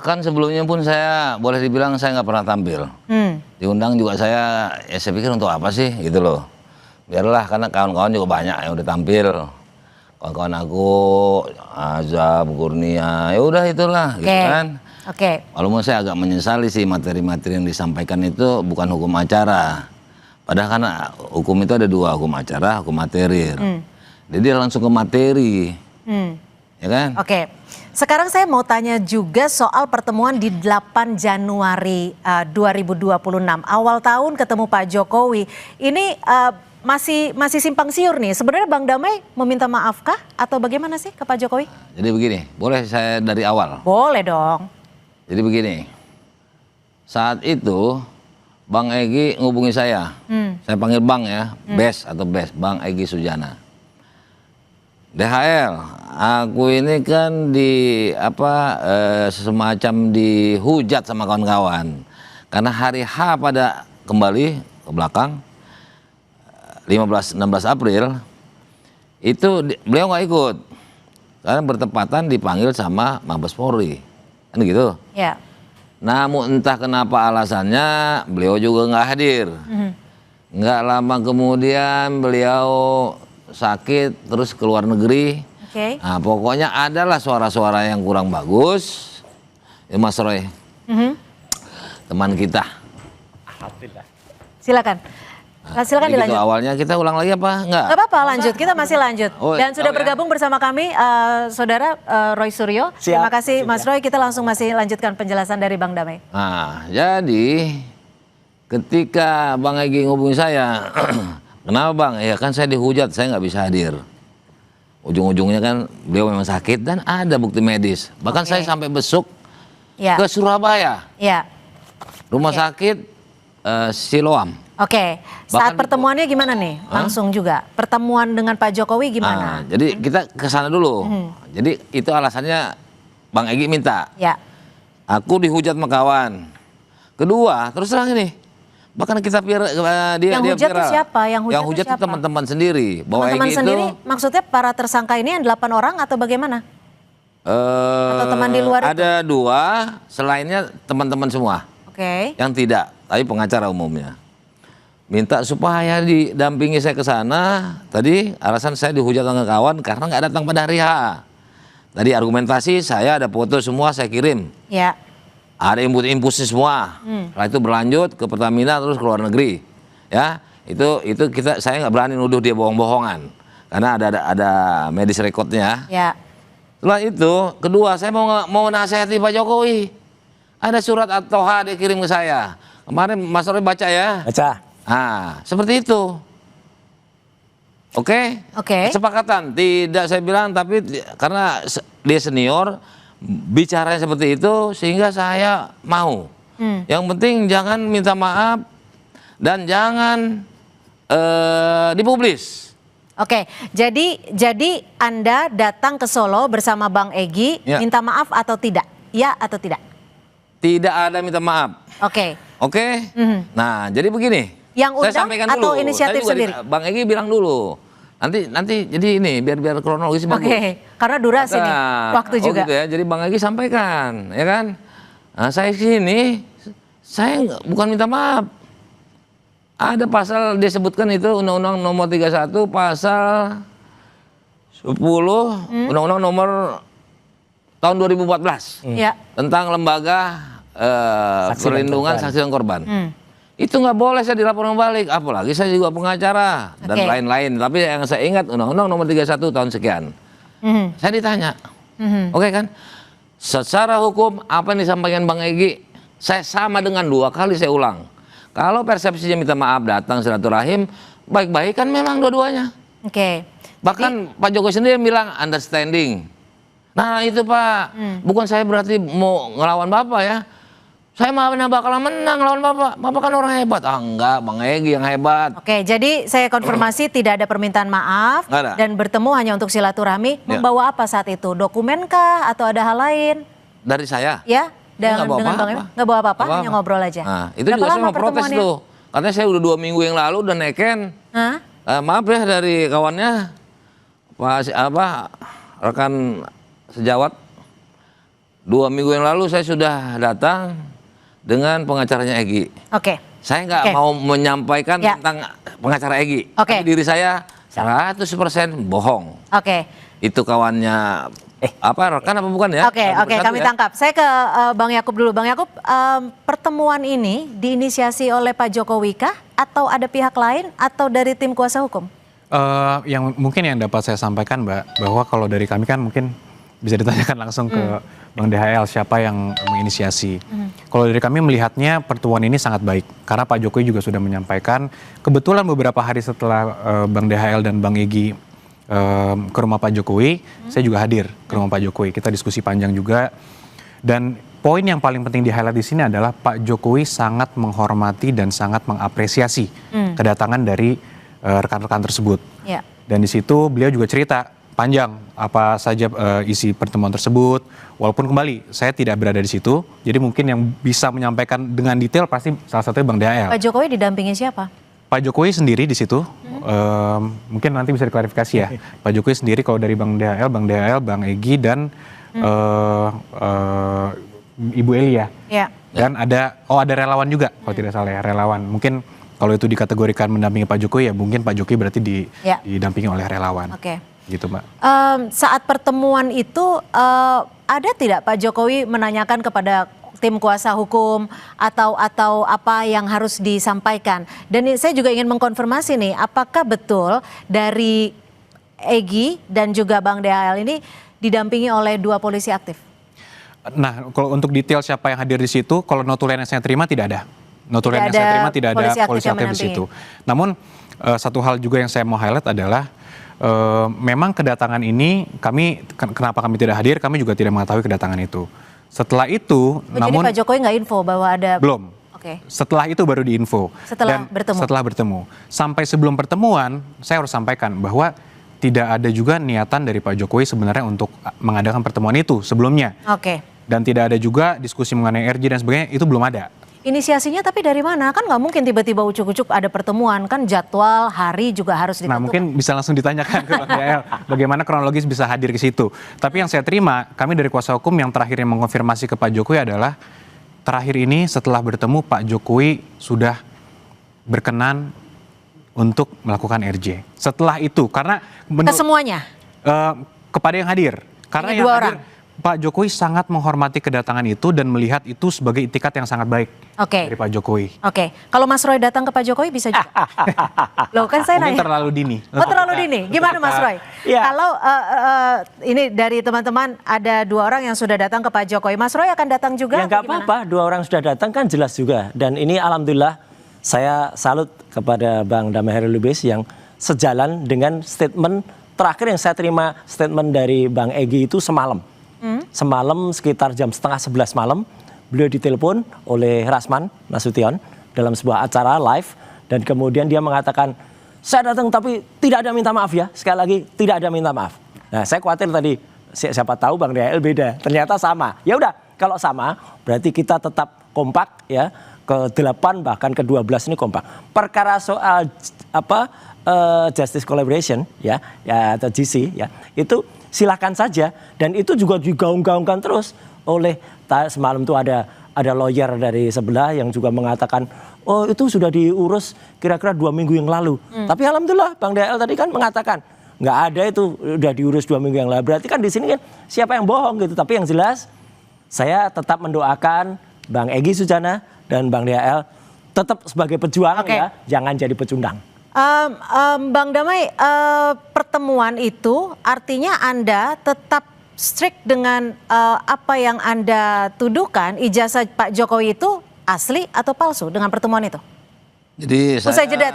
Bahkan sebelumnya pun saya boleh dibilang saya nggak pernah tampil. Diundang juga saya pikir untuk apa sih gitu loh. Biarlah, karena kawan-kawan juga banyak yang udah tampil. Kawan-kawan aku, Azab, Kurnia, ya udah itulah gitu kan. Walaupun saya agak menyesali sih materi-materi yang disampaikan itu bukan hukum acara. Padahal kan hukum itu ada dua, hukum acara, hukum materi. Jadi dia langsung ke materi. Ya kan? Sekarang saya mau tanya juga soal pertemuan di 8 Januari 2026. Awal tahun ketemu Pak Jokowi. Ini masih simpang siur nih. Sebenarnya Bang Damai meminta maafkah atau bagaimana sih ke Pak Jokowi? Jadi begini, boleh saya dari awal? Boleh dong. Jadi begini, saat itu Bang Egy ngubungi saya. Saya panggil Bang ya, Bes atau Bes, Bang Egy Sujana. DHL, aku ini kan semacam dihujat sama kawan-kawan. Karena hari H pada kembali ke belakang 15-16 April itu beliau nggak ikut karena bertepatan dipanggil sama Mabes Polri, kan gitu. Ya. Namun entah kenapa alasannya beliau juga nggak hadir. Nggak lama kemudian beliau sakit terus ke luar negeri. Nah, pokoknya adalah suara-suara yang kurang bagus. Ya, Mas Roy, teman kita. Silakan. Silakan dilanjut. Gitu awalnya, kita ulang lagi apa? Enggak apa-apa, lanjut. Kita masih lanjut. Dan sudah bergabung bersama kami Saudara Roy Suryo. Terima kasih Mas Roy. Kita langsung masih lanjutkan penjelasan dari Bang Damai. Nah, jadi ketika Bang Egy ngubungi saya, kenapa Bang? Ya kan saya dihujat, saya nggak bisa hadir. Ujung-ujungnya kan beliau memang sakit dan ada bukti medis. Bahkan saya sampai besuk ke Surabaya. Rumah sakit Siloam. Saat pertemuannya gimana nih? Langsung juga. Pertemuan dengan Pak Jokowi gimana? Jadi kita ke sana dulu. Jadi itu alasannya Bang Egy minta. Aku dihujat sama kawan. Kedua, terus terang ini. Bahkan kita yang hujat itu siapa? Yang hujat itu teman-teman sendiri. Teman-teman sendiri maksudnya para tersangka ini yang 8 orang atau bagaimana? Atau teman di luar ada itu? 2, selainnya teman-teman semua. Yang tidak, tapi pengacara umumnya. Minta supaya didampingi saya ke sana. Tadi alasan saya dihujat sama kawan karena nggak datang pada hari H. Tadi argumentasi saya ada foto semua saya kirim. Ada input-inputnya semua. Setelah itu berlanjut ke Pertamina terus ke luar negeri. Ya, itu saya nggak berani nuduh dia bohong-bohongan karena ada medis recordnya. Setelah itu kedua saya mau nasihati Pak Jokowi. Ada surat At-Toha dia kirim ke saya. Kemarin Mas Roy baca ya? Baca. Nah, seperti itu. Kesepakatan. Tidak saya bilang, tapi karena dia senior, bicaranya seperti itu, sehingga saya mau. Yang penting jangan minta maaf, dan jangan dipublis. Jadi Anda datang ke Solo bersama Bang Egy, minta maaf atau tidak? Ya atau tidak? Tidak ada minta maaf. Nah, jadi begini. Yang undang saya sampaikan atau dulu. inisiatif sendiri? Bang Egy bilang dulu. Nanti jadi ini biar kronologis bagus. Karena durasi nih, waktu juga. Gitu ya. Jadi Bang Egy sampaikan, ya kan? Nah, saya sini, saya bukan minta maaf. Ada pasal disebutkan itu Undang-Undang Nomor 31 pasal 10 Undang-Undang Nomor tahun 2014 tentang lembaga perlindungan saksi dan korban. Itu nggak boleh saya dilaporkan balik, apalagi saya juga pengacara dan lain-lain. Tapi yang saya ingat Undang-Undang Nomor 31 tahun sekian. Saya ditanya, kan? Secara hukum apa yang disampaikan Bang Egy, saya sama dengan 2 kali saya ulang. Kalau persepsinya minta maaf datang silaturahim, baik-baik kan memang dua-duanya. Bahkan Pak Jokowi sendiri bilang understanding. Nah itu Pak, bukan saya berarti mau ngelawan Bapak ya. Saya mana bakalan menang lawan Bapak. Bapak kan orang hebat. Enggak, Bang Egy yang hebat. Jadi saya konfirmasi tidak ada permintaan maaf dan bertemu hanya untuk silaturahmi. Membawa apa saat itu? Dokumenkah atau ada hal lain? Dari saya? Ya, dengan Bang Egy. Nggak bawa apa-apa, hanya ngobrol aja. Nah, itu juga saya mau protes tuh. Katanya saya udah 2 minggu yang lalu udah neken. Maaf ya dari kawannya, rekan sejawat. 2 minggu yang lalu saya sudah datang dengan pengacaranya Egy. Oke. Saya nggak Oke. mau menyampaikan Ya. tentang pengacara Egy. Oke. Tapi diri saya 100% bohong. Oke. Itu kawannya rekan apa bukan ya? Oke, Satu oke, persatu kami ya. tangkap. Saya ke Bang Yakub dulu. Bang Yakub, pertemuan ini diinisiasi oleh Pak Jokowi kah? Atau ada pihak lain? Atau dari tim kuasa hukum? Yang mungkin yang dapat saya sampaikan, Mbak, bahwa kalau dari kami kan mungkin bisa ditanyakan langsung ke Bang DHL siapa yang menginisiasi. Kalau dari kami melihatnya pertemuan ini sangat baik karena Pak Jokowi juga sudah menyampaikan. Kebetulan beberapa hari setelah Bang DHL dan Bang Egy ke rumah Pak Jokowi, saya juga hadir ke rumah Pak Jokowi. Kita diskusi panjang juga. Dan poin yang paling penting di highlight di sini adalah Pak Jokowi sangat menghormati dan sangat mengapresiasi kedatangan dari rekan-rekan tersebut. Ya. Dan di situ beliau juga cerita panjang apa saja isi pertemuan tersebut. Walaupun kembali saya tidak berada di situ, jadi mungkin yang bisa menyampaikan dengan detail pasti salah satunya Bang DHL. Pak Jokowi didampingi siapa? Pak Jokowi sendiri di situ, mungkin nanti bisa diklarifikasi ya. Pak Jokowi sendiri kalau dari Bang DHL, Bang Egy dan Ibu Elia. Ya. Dan ada relawan juga kalau tidak salah ya, relawan. Mungkin kalau itu dikategorikan mendampingi Pak Jokowi ya mungkin Pak Jokowi berarti didampingi oleh relawan. Oke. Gitu, Mbak. Saat pertemuan itu ada tidak Pak Jokowi menanyakan kepada tim kuasa hukum atau apa yang harus disampaikan? Dan saya juga ingin mengkonfirmasi nih, apakah betul dari Egy dan juga Bang DHL ini didampingi oleh 2 polisi aktif? Nah, kalau untuk detail siapa yang hadir di situ, kalau notulen yang saya terima tidak ada. Notulen yang saya terima tidak ada polisi aktif di situ. Namun satu hal juga yang saya mau highlight adalah memang kedatangan ini kenapa kami tidak hadir, kami juga tidak mengetahui kedatangan itu. Setelah itu, namun jadi Pak Jokowi nggak info bahwa ada? Belum. Oke. Setelah itu baru diinfo. Setelah bertemu? Setelah bertemu. Sampai sebelum pertemuan, saya harus sampaikan bahwa tidak ada juga niatan dari Pak Jokowi sebenarnya untuk mengadakan pertemuan itu sebelumnya. Oke. Dan tidak ada juga diskusi mengenai RJ dan sebagainya, itu belum ada. Inisiasinya tapi dari mana? Kan nggak mungkin tiba-tiba ucuk-ucuk ada pertemuan, kan jadwal, hari juga harus ditentukan. Nah, mungkin bisa langsung ditanyakan ke Bang DHL bagaimana kronologis bisa hadir ke situ. Tapi yang saya terima, kami dari kuasa hukum yang terakhir yang mengonfirmasi ke Pak Jokowi adalah terakhir ini setelah bertemu Pak Jokowi sudah berkenan untuk melakukan RJ. Setelah itu, karena Ke semuanya? kepada yang hadir. Karena Hanya yang 2 hadir, orang? Pak Jokowi sangat menghormati kedatangan itu dan melihat itu sebagai itikat yang sangat baik dari Pak Jokowi. Oke, kalau Mas Roy datang ke Pak Jokowi bisa juga? Loh kan saya Mungkin nanya. terlalu dini. Oh terlalu dini, gimana Mas Roy? Ya. Kalau ini dari teman-teman ada 2 orang yang sudah datang ke Pak Jokowi, Mas Roy akan datang juga? Ya nggak apa-apa, 2 orang sudah datang kan jelas juga. Dan ini alhamdulillah saya salut kepada Bang Damai Hairul Lubis yang sejalan dengan statement terakhir yang saya terima, statement dari Bang Egy itu semalam. Semalam sekitar jam setengah 11 malam, beliau ditelepon oleh Rasman Nasution dalam sebuah acara live. Dan kemudian dia mengatakan, saya datang tapi tidak ada minta maaf ya. Sekali lagi, tidak ada minta maaf. Nah saya khawatir tadi, siapa tahu Bang DHL beda. Ternyata sama. Ya udah, kalau sama berarti kita tetap kompak ya. Ke-8 bahkan ke-12 ini kompak. Perkara soal justice collaboration ya atau GC ya, itu silakan saja dan itu juga digaung-gaungkan terus oleh semalam tuh ada lawyer dari sebelah yang juga mengatakan oh itu sudah diurus kira-kira 2 minggu yang lalu. Tapi alhamdulillah Bang DHL tadi kan mengatakan nggak ada itu udah diurus 2 minggu yang lalu. Berarti kan di sini kan siapa yang bohong gitu. Tapi yang jelas saya tetap mendoakan Bang Egy Sujana dan Bang DHL tetap sebagai pejuang ya, jangan jadi pecundang. Bang Damai, pertemuan itu artinya Anda tetap strict dengan apa yang Anda tuduhkan, ijazah Pak Jokowi itu asli atau palsu dengan pertemuan itu? Jadi Usai jeda.